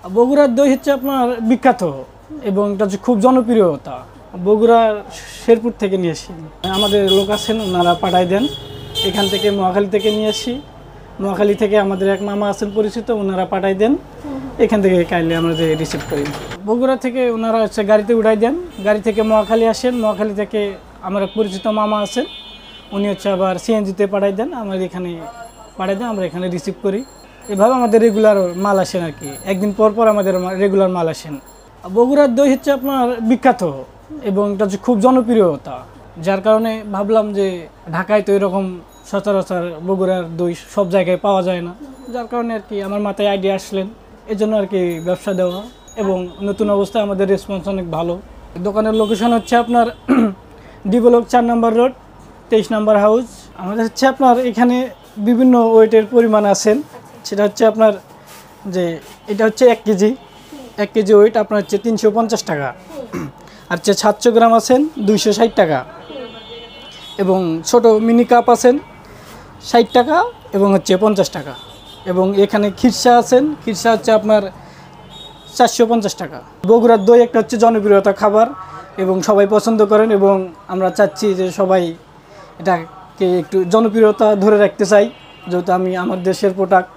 বগুড়ার দই হচ্ছে আপনার বিখ্যাত এবং এটা হচ্ছে খুব জনপ্রিয়তা। বগুড়ার শেরপুর থেকে নিয়ে আসি, আমাদের লোক আছেন ওনারা পাঠাই দেন। এখান থেকে মহাখালী থেকে নিয়ে আসি, মহাখালী থেকে আমাদের এক মামা আছেন পরিচিত, ওনারা পাঠাই দেন। এখান থেকে কাইলে আমরা যে রিসিভ করি। বগুড়া থেকে ওনারা হচ্ছে গাড়িতে উঠাই দেন, গাড়ি থেকে মহাখালী আসেন, মহাখালী থেকে আমার এক পরিচিত মামা আছেন, উনি হচ্ছে আবার সিএনজিতে পাঠাই দেন, আমরা এখানে পাঠাই দেন, আমরা এখানে রিসিভ করি। এভাবে আমাদের রেগুলার মাল আসেন আর কি, একদিন পর পর আমাদের রেগুলার মাল আসেন। বগুড়ার দই হচ্ছে আপনার বিখ্যাত এবং এটা হচ্ছে খুব জনপ্রিয়তা, যার কারণে ভাবলাম যে ঢাকায় তো এরকম সচরাচর বগুড়ার দই সব জায়গায় পাওয়া যায় না, যার কারণে আর কি আমার মাথায় আইডিয়া আসলেন, এজন্য আর কি ব্যবসা দেওয়া। এবং নতুন অবস্থায় আমাদের রেসপন্স অনেক ভালো। দোকানের লোকেশন হচ্ছে আপনার ডেভেলপ 4 নম্বর রোড, 23 নম্বর হাউস। আমাদের হচ্ছে আপনার এখানে বিভিন্ন ওয়েটের পরিমাণ আছেন, সেটা হচ্ছে আপনার যে এটা হচ্ছে 1 কেজি ওয়েট আপনার হচ্ছে 350 টাকা, আর হচ্ছে 700 গ্রাম আছেন 260 টাকা, এবং ছোট মিনি কাপ আছেন 60 টাকা এবং হচ্ছে 50 টাকা, এবং এখানে খিরসা আছেন, খিরসা হচ্ছে আপনার 450 টাকা। বগুড়ার দই একটা হচ্ছে জনপ্রিয়তা খাবার এবং সবাই পছন্দ করেন, এবং আমরা চাচ্ছি যে সবাই এটাকে একটু জনপ্রিয়তা ধরে রাখতে চাই, যেহেতু আমি আমার দেশের প্রোডাক্ট।